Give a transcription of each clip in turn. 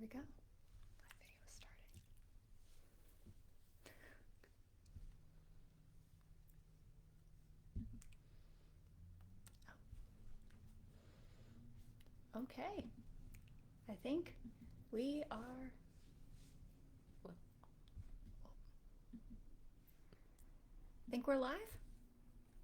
we go. My video is starting. Okay. I think we are. Think we're live?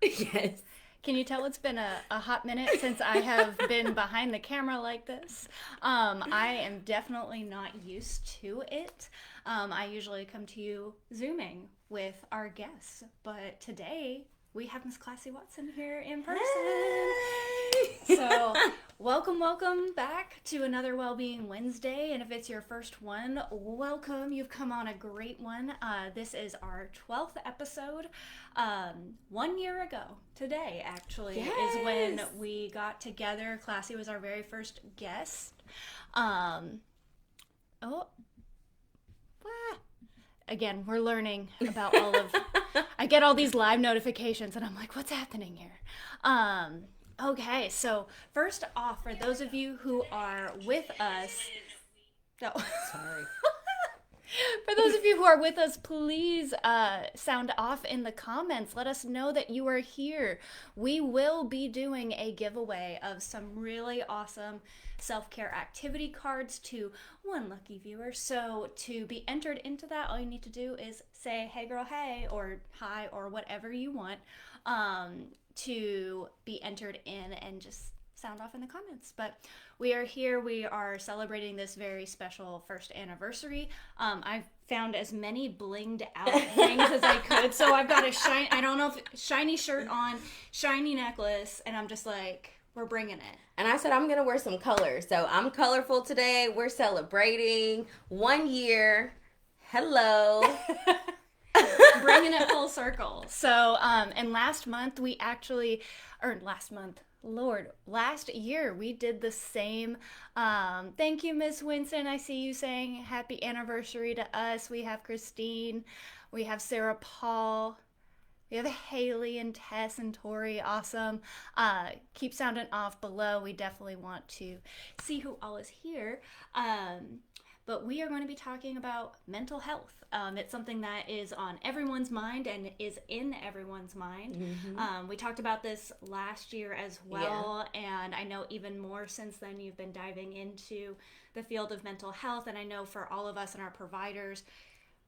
Yes. Can you tell it's been a hot minute since I have been behind the camera like this? I am definitely not used to it. I usually come to you Zooming with our guests, but today we have Miss Classie Watson here in person. Hey! So, welcome back to another Wellbeing Wednesday. And if it's your first one, welcome. You've come on a great one. This is our 12th episode. 1 year ago today, actually, is when we got together. Classie was our very first guest. Again, we're learning about all of. I get all these live notifications, and I'm like, "What's happening here?" Okay, so first off, for those of you who are with us, Sorry. For those of you who are with us, please sound off in the comments. Let us know that you are here. We will be doing a giveaway of some really awesome self-care activity cards to one lucky viewer. So to be entered into that, all you need to do is say, "Hey girl, hey," or "Hi," or whatever you want to be entered in, and just sound off in the comments. But we are here. We are celebrating this very special first anniversary. I found as many blinged out things as I could. So I've got a shiny shirt on, shiny necklace, and I'm just like, we're bringing it. And I said I'm going to wear some colors. So I'm colorful today. We're celebrating 1 year. Hello. Bringing it full circle. So, and last year we did the same. Thank you, Miss Winston. I see you saying happy anniversary to us. We have Christine. We have Sarah Paul. We have Haley and Tess and Tori. Awesome. Keep sounding off below. We definitely want to see who all is here. But we are going to be talking about mental health. It's something that is on everyone's mind and is in everyone's mind. Mm-hmm. We talked about this last year as well, and I know even more since then you've been diving into the field of mental health, and I know for all of us and our providers,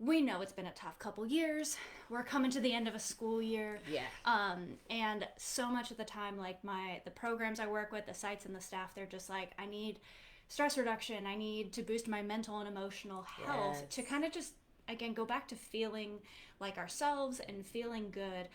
we know it's been a tough couple years. We're coming to the end of a school year. Yeah. And so much of the time, like the programs I work with, the sites and the staff, they're just like, I need stress reduction. I need to boost my mental and emotional health to kind of just, again, go back to feeling like ourselves and feeling good.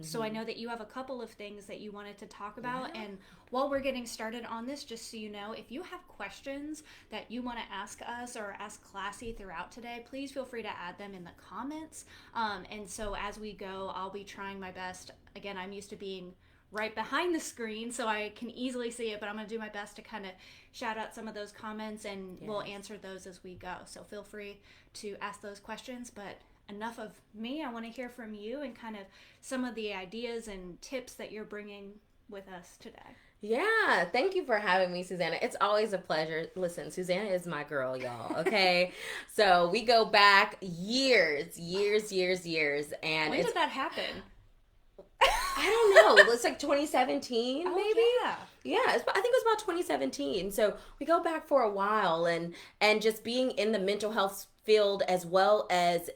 So I know that you have a couple of things that you wanted to talk about. Yeah. And while we're getting started on this, just so you know, if you have questions that you want to ask us or ask Classie throughout today, please feel free to add them in the comments. And so as we go, I'll be trying my best. Again, I'm used to being right behind the screen, so I can easily see it, but I'm going to do my best to kind of shout out some of those comments, and we'll answer those as we go. So feel free to ask those questions, but enough of me. I want to hear from you and kind of some of the ideas and tips that you're bringing with us today. Yeah, thank you for having me, Susanna. It's always a pleasure. Listen, Susanna is my girl, y'all, okay? So we go back years. And when did that happen? I don't know. It's like 2017, maybe. Yeah. I think it was about 2017. So we go back for a while, and just being in the mental health field as well as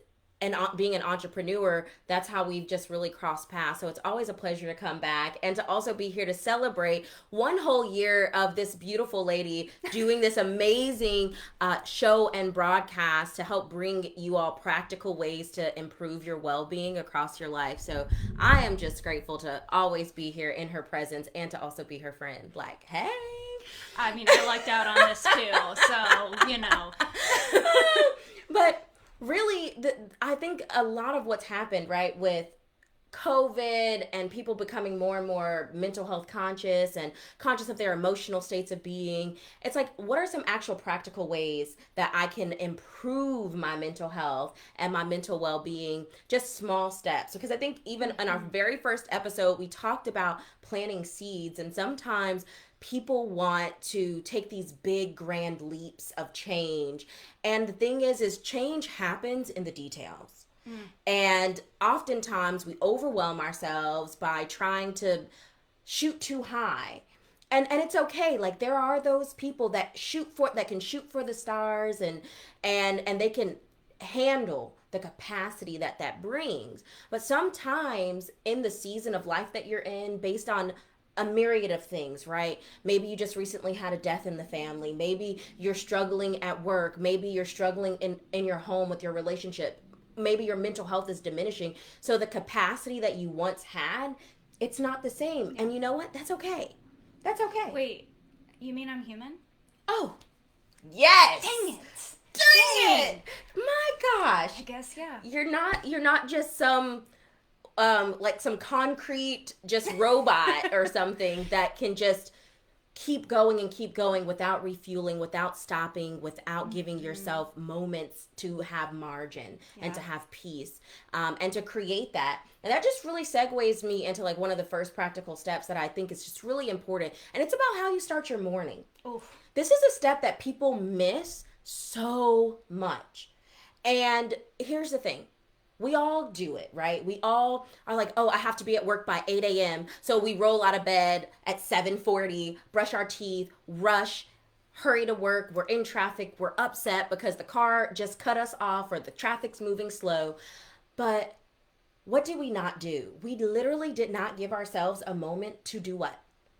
being an entrepreneur, that's how we've just really crossed paths. So it's always a pleasure to come back and to also be here to celebrate 1 whole year of this beautiful lady doing this amazing show and broadcast to help bring you all practical ways to improve your well-being across your life. So I am just grateful to always be here in her presence and to also be her friend. Like, hey. I mean, I lucked out on this too, so, you know. But really, I think a lot of what's happened, right, with COVID and people becoming more and more mental health conscious and conscious of their emotional states of being, it's like, what are some actual practical ways that I can improve my mental health and my mental well-being? Just small steps. Because I think even in our very first episode, we talked about planting seeds, and sometimes people want to take these big grand leaps of change. And the thing is change happens in the details. And oftentimes we overwhelm ourselves by trying to shoot too high. And it's okay. Like, there are those people that can shoot for the stars, and they can handle the capacity that brings. But sometimes in the season of life that you're in, based on a myriad of things, right? Maybe you just recently had a death in the family. Maybe you're struggling at work. Maybe you're struggling in your home with your relationship. Maybe your mental health is diminishing. So the capacity that you once had, it's not the same. And you know what? That's okay. That's okay. Wait, you mean I'm human? Oh, yes. Dang it. Dang it. My gosh. I guess, yeah. You're not just some like some concrete just robot or something that can just keep going without refueling, without stopping, without giving yourself moments to have margin and to have peace, and to create that. And that just really segues me into like one of the first practical steps that I think is just really important. And it's about how you start your morning. Oof. This is a step that people miss so much. And here's the thing. We all do it, right? We all are like, oh, I have to be at work by 8 a.m. So we roll out of bed at 7:40, brush our teeth, rush, hurry to work. We're in traffic. We're upset because the car just cut us off or the traffic's moving slow. But what did we not do? We literally did not give ourselves a moment to do what?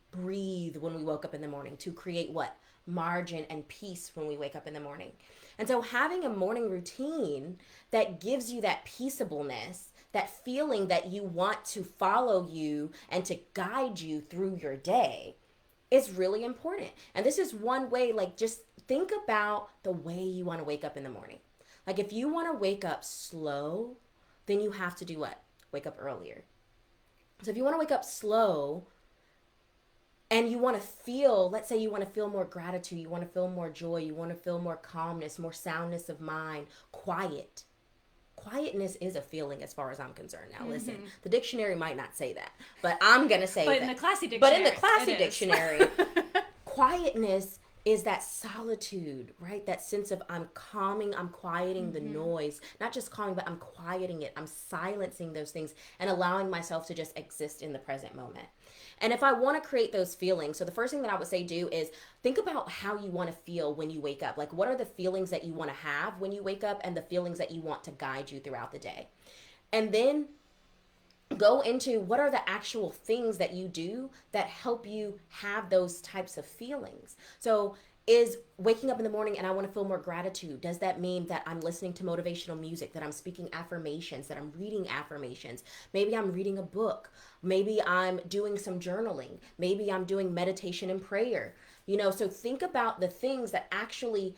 Breathe when we woke up in the morning, to create what? Margin and peace when we wake up in the morning. And so having a morning routine that gives you that peaceableness, that feeling that you want to follow you and to guide you through your day is really important. And this is one way, like, just think about the way you want to wake up in the morning. Like, if you want to wake up slow, then you have to do what? Wake up earlier. So if you want to wake up slow, and you want to feel, let's say you want to feel more gratitude, you want to feel more joy, you want to feel more calmness, more soundness of mind, quiet. Quietness is a feeling as far as I'm concerned. Now, listen, the dictionary might not say that, but I'm going to say that. But in the Classie dictionary. But in the Classie dictionary, quietness is that solitude, right? That sense of I'm calming, I'm quieting the noise. Not just calming, but I'm quieting it. I'm silencing those things and allowing myself to just exist in the present moment. And if I want to create those feelings, so the first thing that I would say do is think about how you want to feel when you wake up. Like, what are the feelings that you want to have when you wake up and the feelings that you want to guide you throughout the day? And then go into what are the actual things that you do that help you have those types of feelings. So is waking up in the morning and I want to feel more gratitude, does that mean that I'm listening to motivational music, that I'm speaking affirmations, that I'm reading affirmations? Maybe I'm reading a book. Maybe I'm doing some journaling. Maybe I'm doing meditation and prayer. You know, so think about the things that actually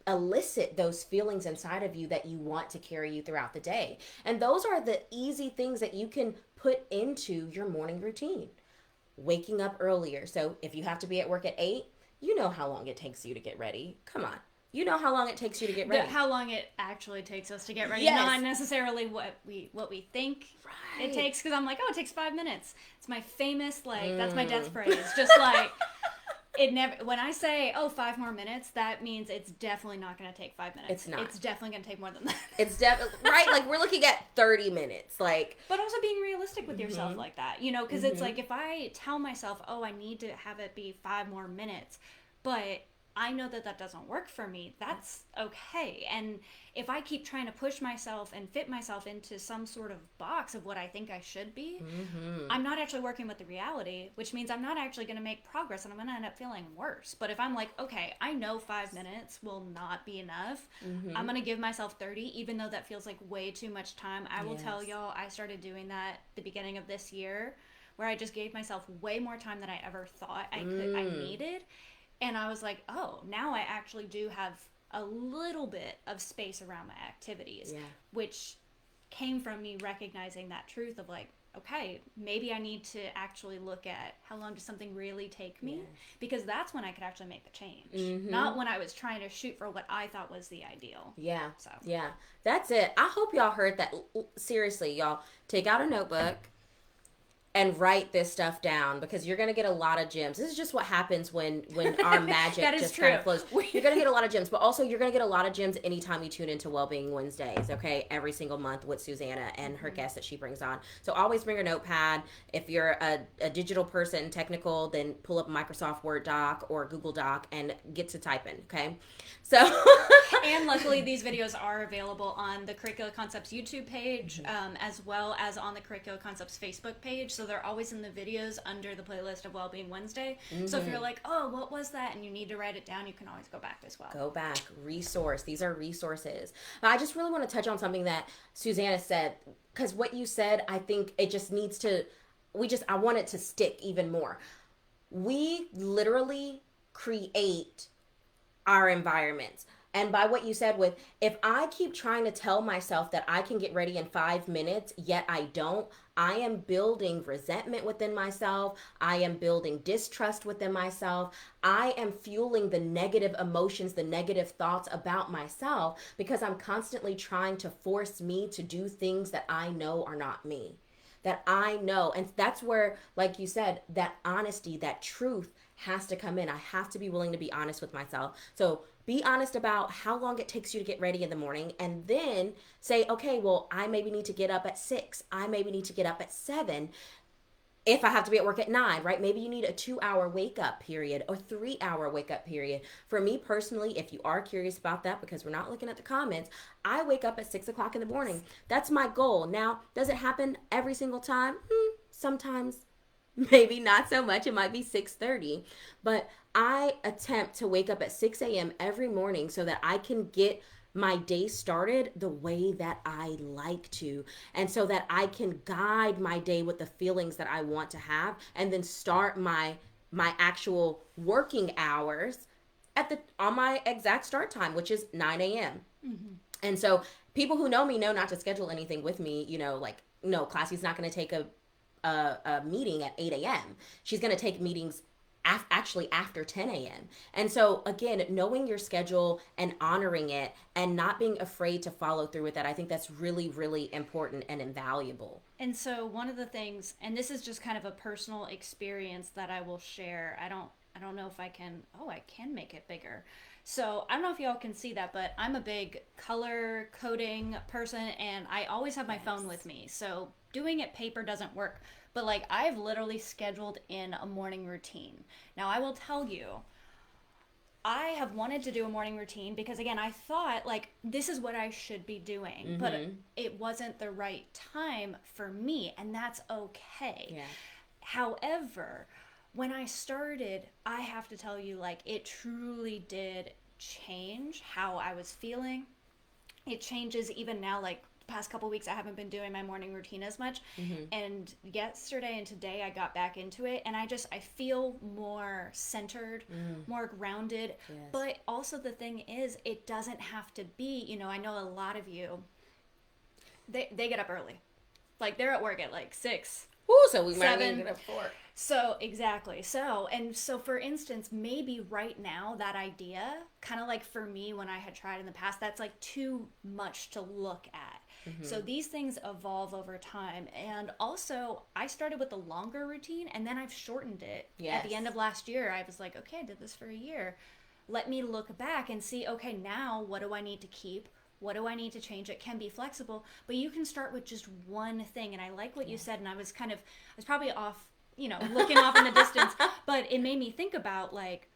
elicit those feelings inside of you that you want to carry you throughout the day. And those are the easy things that you can put into your morning routine. Waking up earlier. So if you have to be at work at 8, you know how long it takes you to get ready. Come on. You know how long it takes you to get ready. How long it actually takes us to get ready. Yes. Not necessarily what we think it takes. Because I'm like, oh, it takes 5 minutes. It's my famous, like, that's my death phrase. Just like, it never, when I say, oh, 5 more minutes, that means it's definitely not going to take 5 minutes. It's not. It's definitely going to take more than that. It's definitely, right? Like, we're looking at 30 minutes. Like, but also being realistic with yourself like that, you know, because it's like, if I tell myself, oh, I need to have it be 5 more minutes, but I know that doesn't work for me, that's okay. And if I keep trying to push myself and fit myself into some sort of box of what I think I should be, I'm not actually working with the reality, which means I'm not actually going to make progress and I'm going to end up feeling worse. But if I'm like, okay, I know 5 minutes will not be enough, I'm going to give myself 30, even though that feels like way too much time. I will tell y'all, I started doing that the beginning of this year, where I just gave myself way more time than I ever thought I needed. And I was like, oh, now I actually do have a little bit of space around my activities, which came from me recognizing that truth of like, okay, maybe I need to actually look at how long does something really take me, because that's when I could actually make the change, not when I was trying to shoot for what I thought was the ideal. Yeah. So that's it. I hope y'all heard that. Seriously, y'all, take out a notebook and write this stuff down, because you're going to get a lot of gems. This is just what happens when our magic just kind of flows. You're going to get a lot of gems, but also you're going to get a lot of gems anytime you tune into Wellbeing Wednesdays, okay? Every single month with Susanna and her guests that she brings on. So always bring a notepad. If you're a digital person, technical, then pull up a Microsoft Word doc or Google Doc and get to typing, okay? So and luckily these videos are available on the Curricular Concepts YouTube page, as well as on the Curricular Concepts Facebook page. So they're always in the videos under the playlist of Wellbeing Wednesday. So if you're like, oh, what was that? And you need to write it down, you can always go back as well. Go back. Resource. These are resources. But I just really want to touch on something that Susanna said, because what you said, I think it just needs to, I want it to stick even more. We literally create our environments. And by what you said with, if I keep trying to tell myself that I can get ready in 5 minutes, yet I don't, I am building resentment within myself. I am building distrust within myself. I am fueling the negative emotions, the negative thoughts about myself, because I'm constantly trying to force me to do things that I know are not me, that I know. And that's where, like you said, that honesty, that truth has to come in. I have to be willing to be honest with myself. So be honest about how long it takes you to get ready in the morning, and then say, okay, well, I maybe need to get up at 6. I maybe need to get up at 7 if I have to be at work at 9, right? Maybe you need a 2-hour wake up period or 3-hour wake up period. For me personally, if you are curious about that, because we're not looking at the comments, I wake up at 6 o'clock in the morning. That's my goal. Now, does it happen every single time? Sometimes. Maybe not so much. It might be 6:30, but I attempt to wake up at 6 a.m. every morning so that I can get my day started the way that I like to, and so that I can guide my day with the feelings that I want to have, and then start my actual working hours on my exact start time, which is 9 a.m. And so people who know me know not to schedule anything with me, like, no, Classie's not going to take a meeting at 8 a.m. She's going to take meetings actually after 10 a.m. And so again, knowing your schedule and honoring it and not being afraid to follow through with that, I think that's really, really important and invaluable. And so one of the things, and this is just kind of a personal experience that I will share. I don't know if I can make it bigger. So I don't know if y'all can see that, but I'm a big color coding person, and I always have my phone with me. So doing it paper doesn't work. But like, I've literally scheduled in a morning routine. Now I will tell you, I have wanted to do a morning routine because, again, I thought like this is what I should be doing, but it wasn't the right time for me, and that's okay. Yeah. However, when I started, I have to tell you, like, it truly did change how I was feeling. It changes even now, like, the past couple weeks, I haven't been doing my morning routine as much. And yesterday and today, I got back into it, and I I feel more centered, more grounded. Yes. But also the thing is, it doesn't have to be, I know a lot of you, they get up early. Like, they're at work at like 6. Ooh, so we might need to get up 4. So, exactly. So for instance, maybe right now that idea, kind of like for me when I had tried in the past, that's like too much to look at. So these things evolve over time. And also, I started with a longer routine, and then I've shortened it. Yes. At the end of last year, I was like, okay, I did this for a year. Let me look back and see, okay, now what do I need to keep? What do I need to change? It can be flexible, but you can start with just one thing. And I like what you said, and I was probably off, looking off in the distance, but it made me think about like,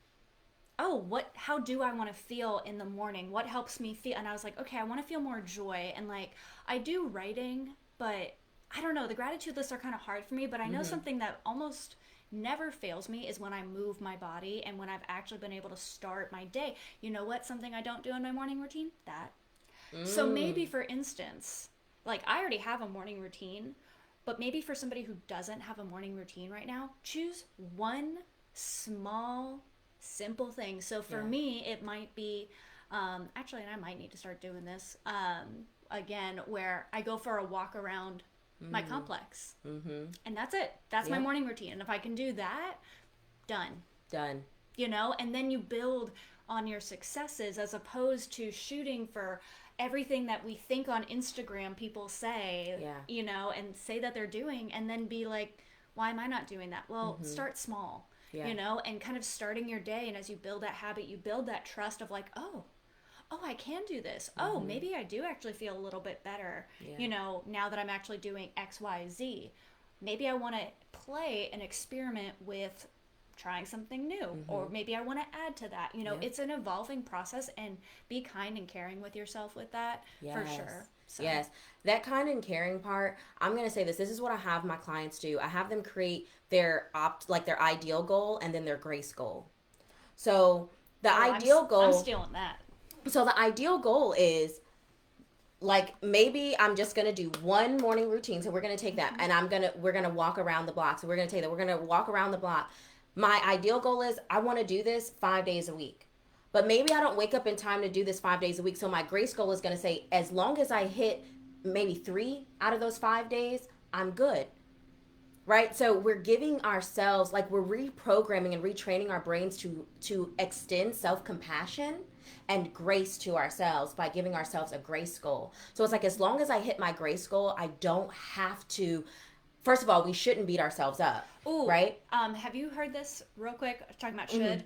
how do I want to feel in the morning? What helps me feel? And I was like, okay, I want to feel more joy. And like, I do writing, but I don't know, the gratitude lists are kind of hard for me, but I know something that almost never fails me is when I move my body and when I've actually been able to start my day. You know what? Something I don't do in my morning routine? That. So maybe, for instance, like, I already have a morning routine, but maybe for somebody who doesn't have a morning routine right now, choose one small, simple thing. So for me, it might be, actually, and I might need to start doing this, again, where I go for a walk around my complex. And that's it. That's my morning routine. And if I can do that, done. And then you build on your successes as opposed to shooting for everything that we think on Instagram people say, and say that they're doing, and then be like, why am I not doing that? Well, start small, you know, and kind of starting your day. And as you build that habit, you build that trust of like, oh, I can do this. Oh, maybe I do actually feel a little bit better, you know, now that I'm actually doing X, Y, Z. Maybe I want to play and experiment with trying something new, or maybe I want to add to that. You know, it's an evolving process, and be kind and caring with yourself with that, for sure. So. Yes. That kind and caring part, I'm going to say this. This is what I have my clients do. I have them create their their ideal goal and then their grace goal. So the ideal goal. I'm stealing that. So the ideal goal is, like, maybe I'm just going to do one morning routine. So we're going to take that and we're going to walk around the block. So we're going to take that. We're going to walk around the block. My ideal goal is I want to do this 5 days a week. But maybe I don't wake up in time to do this 5 days a week. So my grace goal is going to say, as long as I hit maybe 3 out of those 5 days, I'm good. Right? So we're giving ourselves, like, we're reprogramming and retraining our brains to extend self-compassion and grace to ourselves by giving ourselves a grace goal. So it's like, as long as I hit my grace goal, I don't have to. First of all, we shouldn't beat ourselves up. Ooh, right? Have you heard this real quick? Talking about should.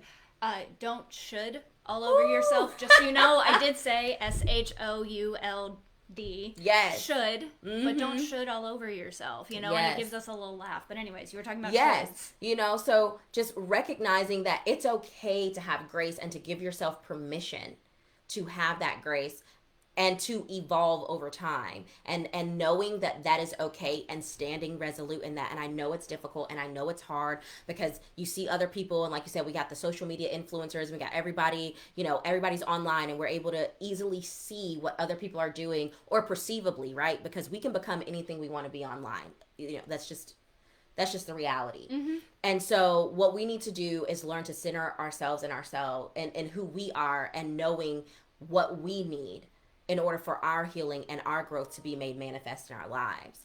Don't should all over yourself. Just so you know, I did say SHOULD. Yes. Should, but don't should all over yourself, you know, and it gives us a little laugh. But anyways, you were talking about shoulds. You know, so just recognizing that it's okay to have grace and to give yourself permission to have that grace and to evolve over time, and knowing that that is okay and standing resolute in that. And I know it's difficult and I know it's hard because you see other people, and like you said, we got the social media influencers, we got everybody, you know, everybody's online, and we're able to easily see what other people are doing, or perceivably, right? Because we can become anything we want to be online. You know, that's just the reality. And so what we need to do is learn to center ourselves and who we are, and knowing what we need in order for our healing and our growth to be made manifest in our lives.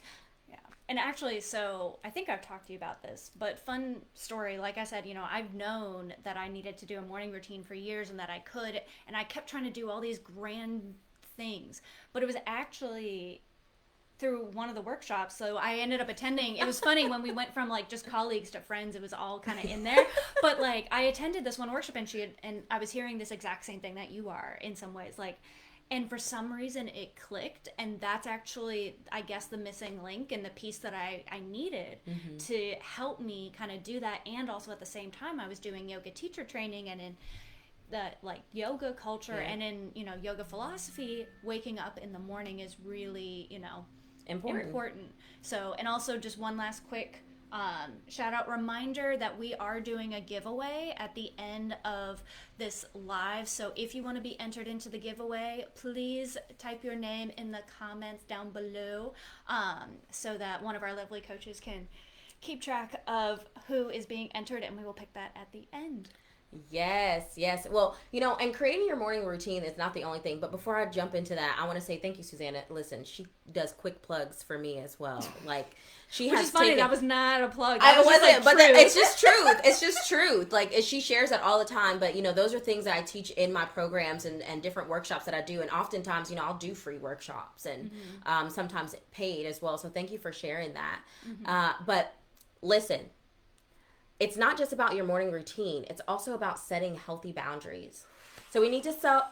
Yeah. And actually, so I think I've talked to you about this, but fun story, like I said, you know, I've known that I needed to do a morning routine for years and that I could, and I kept trying to do all these grand things, but it was actually through one of the workshops. So I ended up attending. It was funny when we went from like just colleagues to friends, it was all kind of in there. But like I attended this one workshop, and I was hearing this exact same thing that you are in some ways, like. And for some reason it clicked, and that's actually, I guess, the missing link and the piece that I needed to help me kind of do that. And also at the same time, I was doing yoga teacher training, and in the like yoga culture and in, you know, yoga philosophy, waking up in the morning is really, you know, important. So, and also just one last quick shout out reminder that we are doing a giveaway at the end of this live. So if you want to be entered into the giveaway, please type your name in the comments down below, so that one of our lovely coaches can keep track of who is being entered, and we will pick that at the end. Yes. Well, you know, and creating your morning routine is not the only thing. But before I jump into that, I want to say thank you, Susanna. Listen, she does quick plugs for me as well. Like, she Which has is funny. taken... That was not a plug. I wasn't, but it's just truth. It's just truth. Like, she shares that all the time. But, you know, those are things that I teach in my programs and different workshops that I do. And oftentimes, you know, I'll do free workshops and sometimes paid as well. So thank you for sharing that. But listen. It's not just about your morning routine. It's also about setting healthy boundaries. So we need to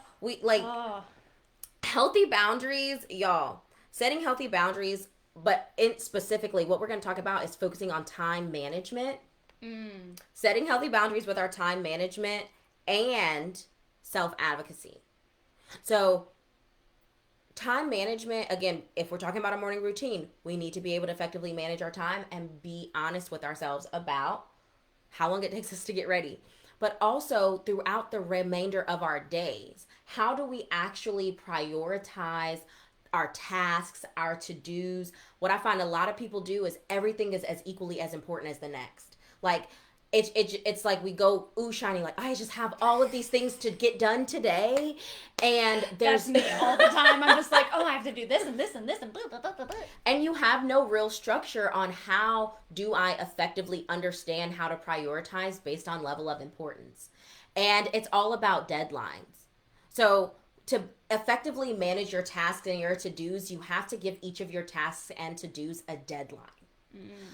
healthy boundaries, y'all. Setting healthy boundaries, but specifically what we're going to talk about is focusing on time management. Setting healthy boundaries with our time management and self-advocacy. So time management, again, if we're talking about a morning routine, we need to be able to effectively manage our time and be honest with ourselves about how long it takes us to get ready, but also throughout the remainder of our days. How do we actually prioritize our tasks, our to-dos? What I find a lot of people do is everything is as equally as important as the next. Like, it's like we go shiny, like, I just have all of these things to get done today, and there's that's me all the time. I'm just like, I have to do this and this and this and blah, blah, blah, blah, blah. And you have no real structure on how do I effectively understand how to prioritize based on level of importance. And it's all about deadlines. So to effectively manage your tasks and your to-dos, you have to give each of your tasks and to-dos a deadline.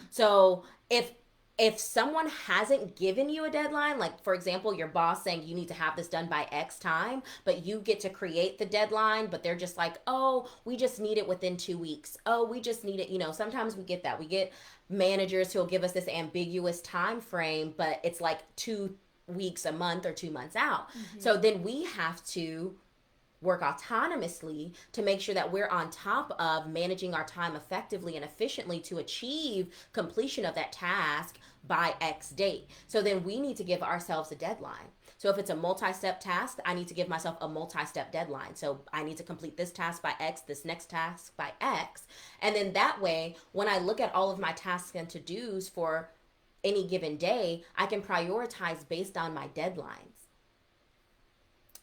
So if someone hasn't given you a deadline, like for example, your boss saying you need to have this done by X time, but you get to create the deadline, but they're just like, oh, we just need it within 2 weeks. Oh, we just need it. Sometimes we get that. We get managers who'll give us this ambiguous time frame, but it's like 2 weeks, a month, or 2 months out. So then we have to work autonomously to make sure that we're on top of managing our time effectively and efficiently to achieve completion of that task by X date. So then we need to give ourselves a deadline. So if it's a multi-step task, I need to give myself a multi-step deadline. So I need to complete this task by X, this next task by X. And then that way, when I look at all of my tasks and to-dos for any given day, I can prioritize based on my deadlines.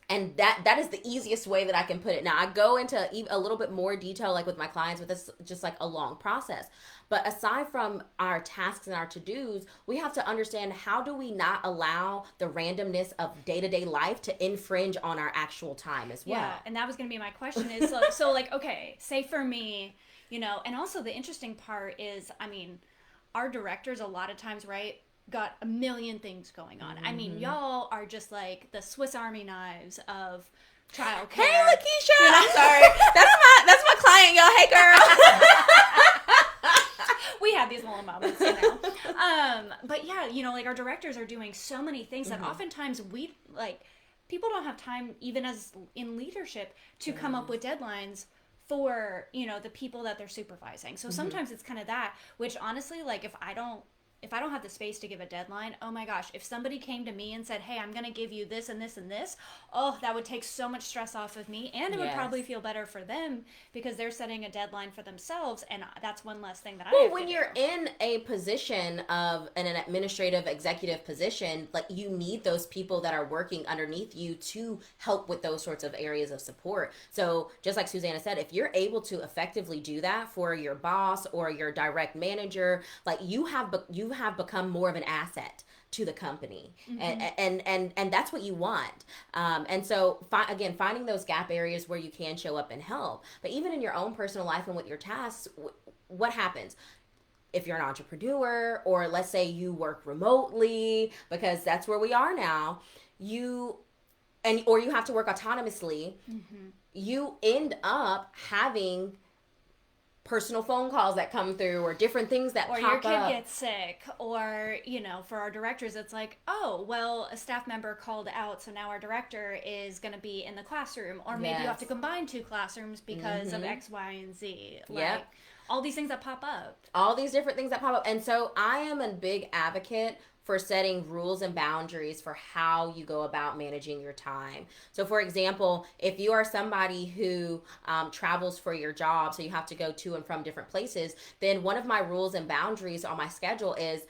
And that is the easiest way that I can put it. Now, I go into a little bit more detail, like with my clients, but this is just like a long process. But aside from our tasks and our to-dos, we have to understand, how do we not allow the randomness of day-to-day life to infringe on our actual time as well? Yeah, and that was going to be my question is, so like, okay, say for me, and also the interesting part is, I mean, our directors a lot of times, right, got a million things going on. I mean, y'all are just like the Swiss Army knives of childcare. Hey, Lakeisha! I'm sorry. That's my client, y'all. Hey, girl. We have these little moments, But yeah, like our directors are doing so many things that oftentimes we, like, people don't have time, even as in leadership, to come up with deadlines for, the people that they're supervising. So sometimes it's kind of that, which honestly, like, if I don't have the space to give a deadline, oh my gosh, if somebody came to me and said, hey, I'm going to give you this and this and this, oh, that would take so much stress off of me. And it would probably feel better for them because they're setting a deadline for themselves. And that's one less thing that I have to do. When you're in a position of an administrative executive position, like, you need those people that are working underneath you to help with those sorts of areas of support. So just like Susanna said, if you're able to effectively do that for your boss or your direct manager, like, you have become more of an asset to the company. And that's what you want. And so again, finding those gap areas where you can show up and help. But even in your own personal life and with your tasks, what happens? If you're an entrepreneur, or let's say you work remotely, because that's where we are now, or you have to work autonomously, you end up having personal phone calls that come through, or different things that pop up. Or your kid gets sick, or, for our directors, it's like, oh, well, a staff member called out, so now our director is going to be in the classroom. Or maybe you have to combine 2 classrooms because of X, Y, and Z. Like, all these things that pop up. All these different things that pop up. And so I am a big advocate for setting rules and boundaries for how you go about managing your time. So for example, if you are somebody who travels for your job, so you have to go to and from different places, then one of my rules and boundaries on my schedule is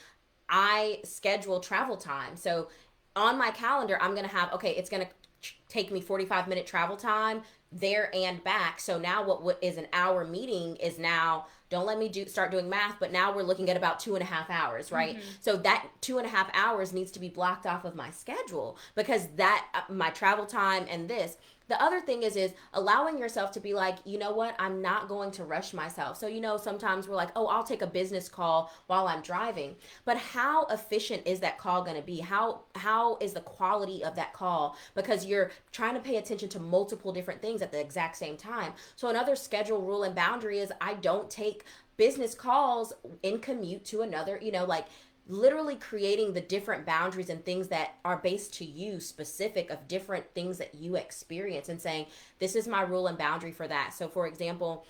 I schedule travel time. So on my calendar, I'm going to have, okay, it's going to take me 45-minute travel time there and back. So now what is an hour meeting is now, don't let me start doing math, but now we're looking at about 2.5 hours, right? So that 2.5 hours needs to be blocked off of my schedule, because that my travel time and this. The other thing is allowing yourself to be like, you know what, I'm not going to rush myself. So, sometimes we're like, oh, I'll take a business call while I'm driving. But how efficient is that call going to be? How is the quality of that call? Because you're trying to pay attention to multiple different things at the exact same time. So another schedule rule and boundary is I don't take business calls in commute to another, like, literally creating the different boundaries and things that are based to you, specific of different things that you experience, and saying, this is my rule and boundary for that. So for example,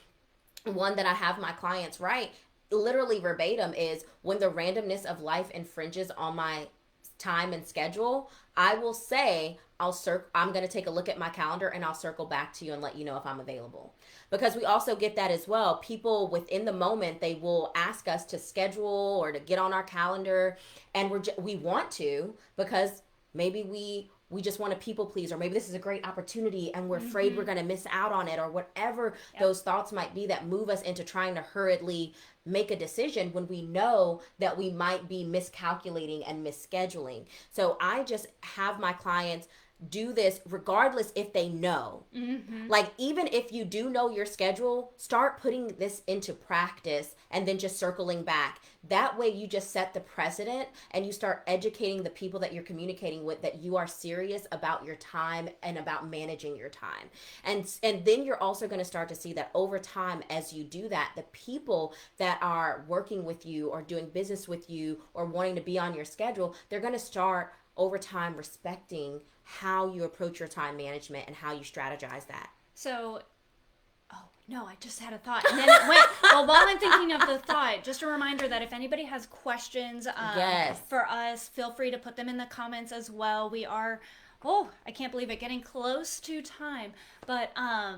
one that I have my clients write, literally verbatim, is when the randomness of life infringes on my time and schedule, I will say, I'm going to take a look at my calendar and I'll circle back to you and let you know if I'm available. Because we also get that as well. People within the moment, they will ask us to schedule or to get on our calendar, and we want to, because maybe we just want to people please, or maybe this is a great opportunity and we're afraid we're going to miss out on it, or whatever those thoughts might be that move us into trying to hurriedly make a decision when we know that we might be miscalculating and misscheduling. So I just have my clients do this regardless if they know. Like, even if you do know your schedule, start putting this into practice and then just circling back. That way you just set the precedent and you start educating the people that you're communicating with that you are serious about your time and about managing your time. And then you're also going to start to see that over time, as you do that, the people that are working with you or doing business with you or wanting to be on your schedule, they're going to start over time respecting how you approach your time management and how you strategize that. So, oh no, I just had a thought and then it went. Well, while I'm thinking of the thought, just a reminder that if anybody has questions for us, feel free to put them in the comments as well. We are, I can't believe it, getting close to time. But where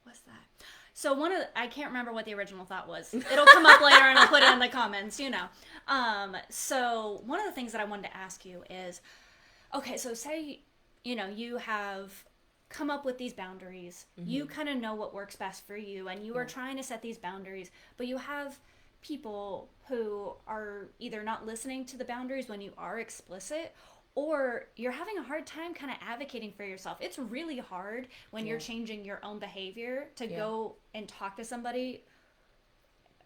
was that? So I can't remember what the original thought was. It'll come up later and I'll put it in the comments, So one of the things that I wanted to ask you is, okay, so say, you have come up with these boundaries. You kind of know what works best for you and you are trying to set these boundaries, but you have people who are either not listening to the boundaries when you are explicit, or you're having a hard time kind of advocating for yourself. It's really hard when you're changing your own behavior to go and talk to somebody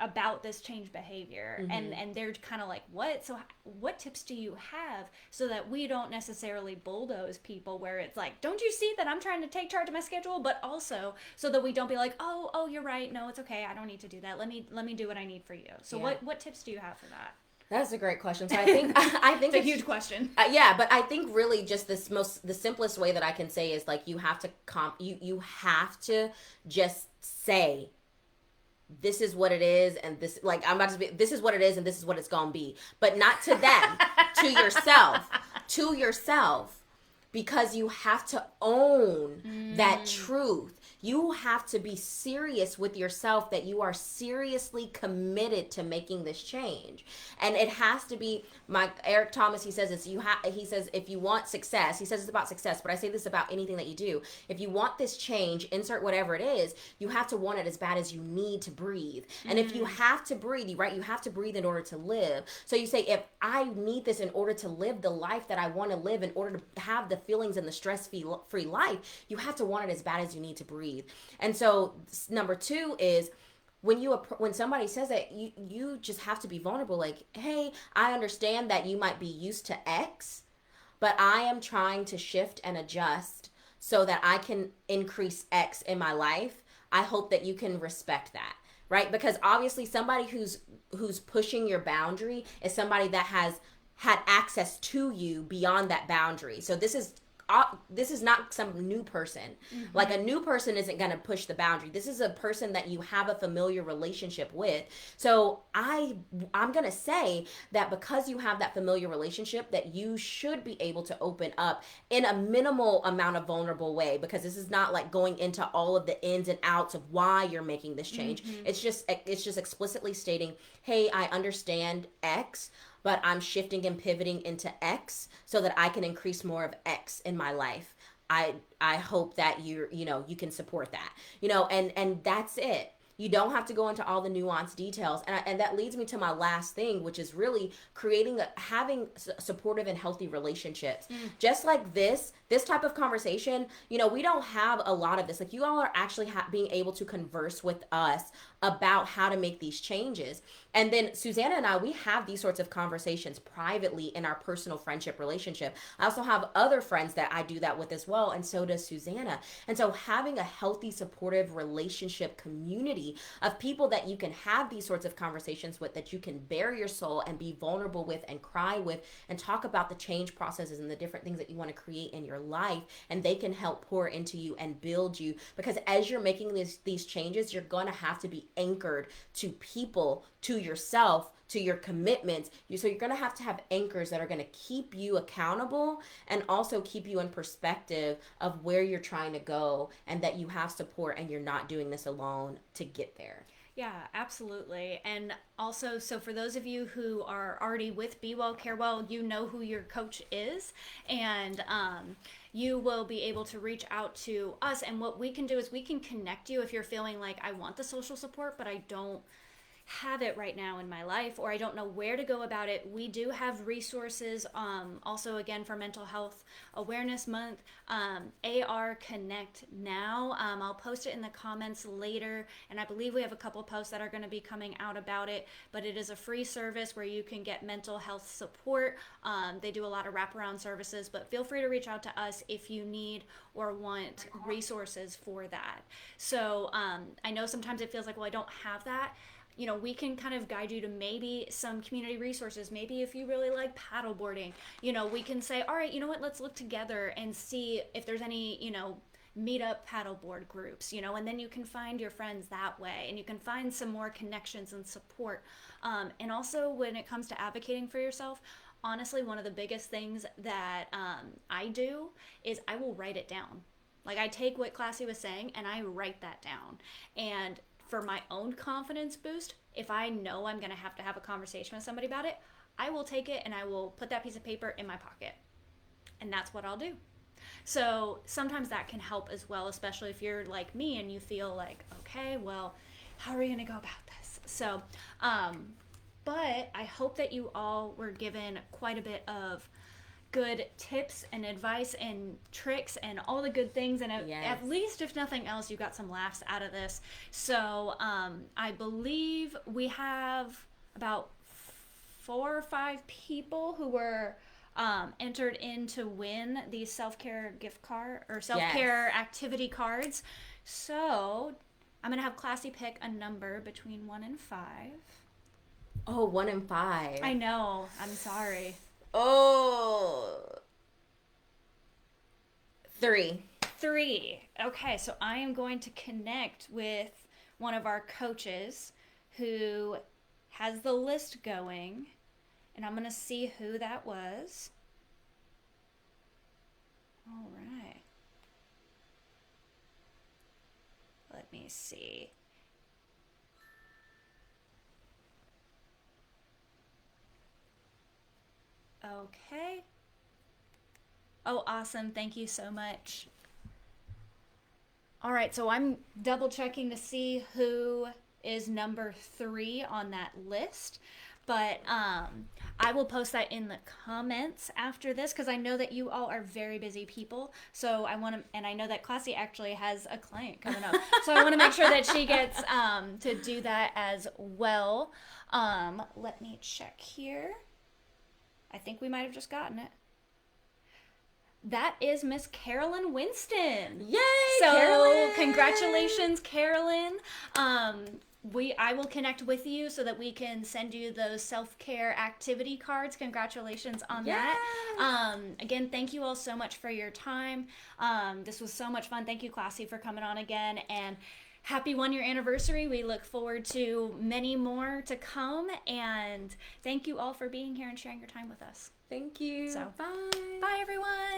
about this change behavior and they're kind of like, what? So what tips do you have so that we don't necessarily bulldoze people where it's like, don't you see that I'm trying to take charge of my schedule, but also so that we don't be like, oh, you're right. No, it's okay. I don't need to do that. Let me do what I need for you. So what tips do you have for that? That's a great question. So I think it's a huge question. But I think really just the simplest way that I can say is like you have to you have to just say, this is what it is, and this, like, this is what it is, and this is what it's gonna be. But not to them, to yourself, because you have to own that truth. You have to be serious with yourself that you are seriously committed to making this change. And it has to be, Eric Thomas, he says he says, if you want success, he says it's about success, but I say this about anything that you do. If you want this change, insert whatever it is, you have to want it as bad as you need to breathe. And if you have to breathe, right, you have to breathe in order to live. So you say, if I need this in order to live the life that I want to live, in order to have the feelings and the stress-free life, you have to want it as bad as you need to breathe. And so number two is when somebody says that, you just have to be vulnerable. Like, hey, I understand that you might be used to X, but I am trying to shift and adjust so that I can increase X in my life. I hope that you can respect that, right? Because obviously somebody who's pushing your boundary is somebody that has had access to you beyond that boundary. So this is not some new person. Like, a new person isn't going to push the boundary. This is a person that you have a familiar relationship with. So I'm going to say that because you have that familiar relationship, that you should be able to open up in a minimal amount of vulnerable way, because this is not like going into all of the ins and outs of why you're making this change. It's just explicitly stating, hey, I understand X, but I'm shifting and pivoting into X so that I can increase more of X in my life. I hope that you can support that, and that's it. You don't have to go into all the nuanced details. And that leads me to my last thing, which is really having supportive and healthy relationships. Just like this type of conversation, we don't have a lot of this. Like, you all are actually being able to converse with us about how to make these changes. And then Susanna and I, we have these sorts of conversations privately in our personal friendship relationship. I also have other friends that I do that with as well, and so does Susanna. And so having a healthy, supportive relationship community of people that you can have these sorts of conversations with, that you can bare your soul and be vulnerable with and cry with and talk about the change processes and the different things that you want to create in your life, and they can help pour into you and build you. Because as you're making these changes, you're going to have to be anchored to people, to yourself, to your commitments. So you're going to have anchors that are going to keep you accountable and also keep you in perspective of where you're trying to go, and that you have support and you're not doing this alone to get there. Yeah, absolutely. And also, so for those of you who are already with Be Well, Care Well, you know who your coach is, and you will be able to reach out to us. And what we can do is we can connect you if you're feeling like, I want the social support, but I don't have it right now in my life, or I don't know where to go about it, we do have resources. Also, again, for Mental Health Awareness Month, AR Connect Now. I'll post it in the comments later, and I believe we have a couple posts that are going to be coming out about it, but it is a free service where you can get mental health support. They do a lot of wraparound services, but feel free to reach out to us if you need or want resources for that. So I know sometimes it feels like, well, I don't have that. You know, we can kind of guide you to maybe some community resources. Maybe if you really like paddleboarding, you know, we can say, all right, you know what, let's look together and see if there's any, you know, meetup paddleboard groups, you know, and then you can find your friends that way, and you can find some more connections and support. And also, when it comes to advocating for yourself, honestly, one of the biggest things that I do is I will write it down. Like, I take what Classie was saying and I write that down. And for my own confidence boost, if I know I'm going to have a conversation with somebody about it, I will take it and I will put that piece of paper in my pocket. And that's what I'll do. So sometimes that can help as well, especially if you're like me and you feel like, okay, well, how are we going to go about this? So, but I hope that you all were given quite a bit of good tips and advice and tricks and all the good things, and at least, if nothing else, you got some laughs out of this. So I believe we have about 4 or 5 people who were entered in to win these self-care gift card or self-care activity cards. So I'm gonna have Classie pick a number between 1 and 5. Oh, 1 and 5. I know, I'm sorry. Oh, 3. 3. Okay, so I am going to connect with one of our coaches who has the list going, and I'm going to see who that was. All right. Let me see. Okay. Oh, awesome. Thank you so much. All right, so I'm double checking to see who is number 3 on that list. But I will post that in the comments after this, because I know that you all are very busy people. So I want to, and I know that Classie actually has a client coming up. So I want to make sure that she gets to do that as well. Let me check here. I think we might have just gotten it. That is Miss Carolyn Winston. Yay, so Carolyn! Congratulations, Carolyn. I will connect with you so that we can send you those self-care activity cards. Congratulations on that. Again, thank you all so much for your time. This was so much fun. Thank you, Classie, for coming on again. And happy 1-year anniversary. We look forward to many more to come. And thank you all for being here and sharing your time with us. Thank you. So, bye everyone.